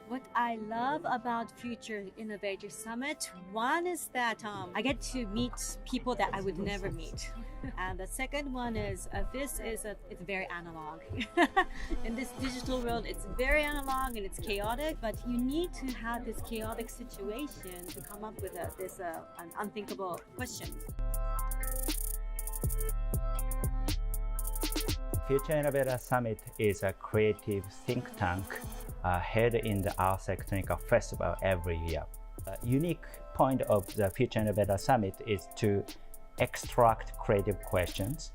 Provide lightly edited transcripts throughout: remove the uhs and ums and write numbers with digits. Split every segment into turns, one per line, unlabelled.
What I love about Future Innovators Summit, one is that I get to meet people that I would never meet. And the second one is it's very analog. In this digital world, it's very analog and it's chaotic, but you need to have this chaotic situation to come up with an unthinkable question.
Future Innovators Summit is a creative think tank held in the Ars Electronica Festival every year. The unique point of the Future Innovators Summit is to extract creative questions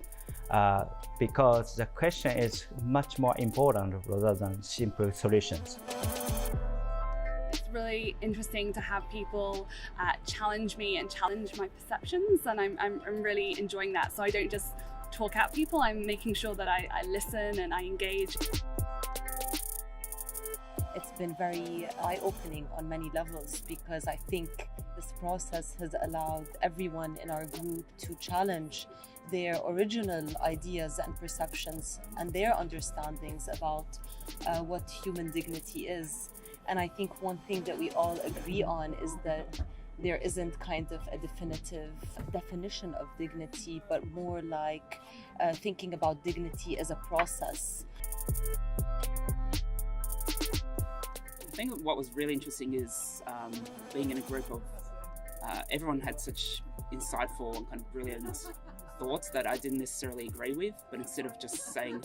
because the question is much more important rather than simple solutions.
It's really interesting to have people challenge me and challenge my perceptions, and I'm really enjoying that. So I don't just talk at people, I'm making sure that I listen and I engage.
It's been very eye-opening on many levels because I think this process has allowed everyone in our group to challenge their original ideas and perceptions and their understandings about what human dignity is. And I think one thing that we all agree on is that there isn't kind of a definitive definition of dignity, but more like thinking about dignity as a process.
I think what was really interesting is being in a group of everyone had such insightful and kind of brilliant thoughts that I didn't necessarily agree with, but instead of just saying,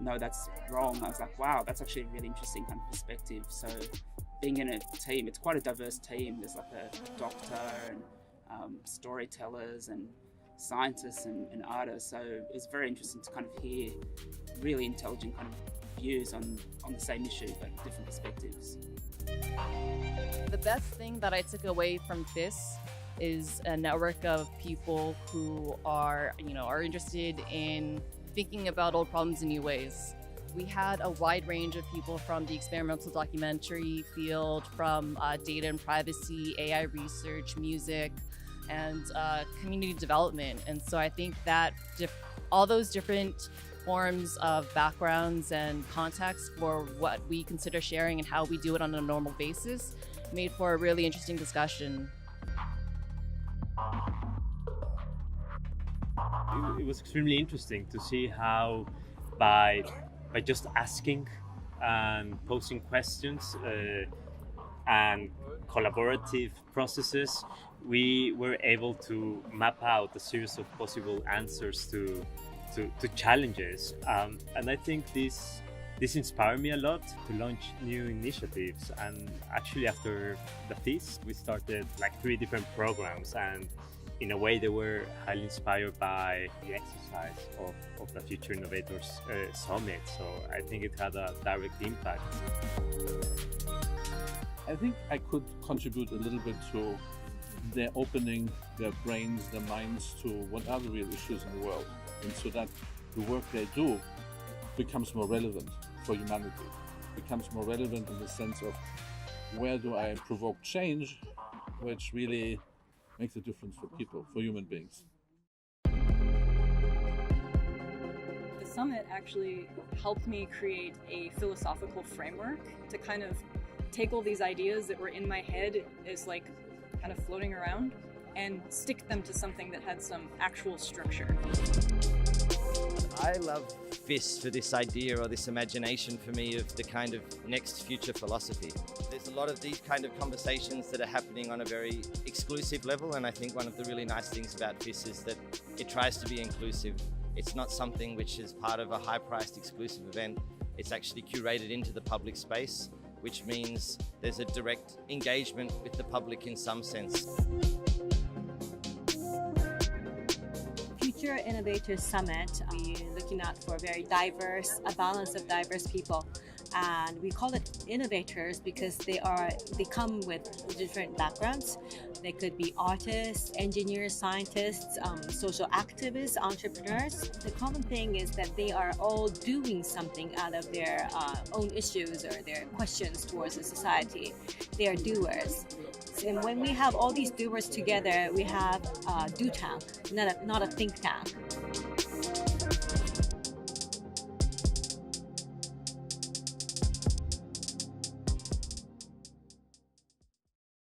no, that's wrong, I was like, wow, that's actually a really interesting kind of perspective. So being in a team, it's quite a diverse team. There's like a doctor and storytellers and scientists and artists. So it's very interesting to kind of hear really intelligent kind of views on the same issue, but different perspectives.
The best thing that I took away from this is a network of people who are interested in thinking about old problems in new ways. We had a wide range of people from the experimental documentary field, from data and privacy, AI research, music, and community development. And so I think that all those different forms of backgrounds and context for what we consider sharing and how we do it on a normal basis made for a really interesting discussion.
It was extremely interesting to see how by just asking and posing questions and collaborative processes, we were able to map out a series of possible answers to challenges. And I think this inspired me a lot to launch new initiatives. And actually after the feast, we started like 3 different programs, and in a way they were highly inspired by the exercise of the Future Innovators Summit. So I think it had a direct impact.
I think I could contribute a little bit to their opening their brains, their minds to what are the real issues in the world, and so that the work they do becomes more relevant for humanity, becomes more relevant in the sense of where do I provoke change, which really makes a difference for people, for human beings.
The summit actually helped me create a philosophical framework to kind of take all these ideas that were in my head as like kind of floating around and stick them to something that had some actual structure.
I love this for this idea or this imagination for me of the kind of next future philosophy. There's a lot of these kind of conversations that are happening on a very exclusive level, and I think one of the really nice things about this is that it tries to be inclusive. It's not something which is part of a high-priced exclusive event. It's actually curated into the public space, which means there's a direct engagement with the public in some sense.
Future Innovators Summit, we're looking out for a balance of diverse people. And we call it innovators because they come with different backgrounds. They could be artists, engineers, scientists, social activists, entrepreneurs. The common thing is that they are all doing something out of their own issues or their questions towards the society. They are doers. And when we have all these doers together, we have a do tank, not a think tank.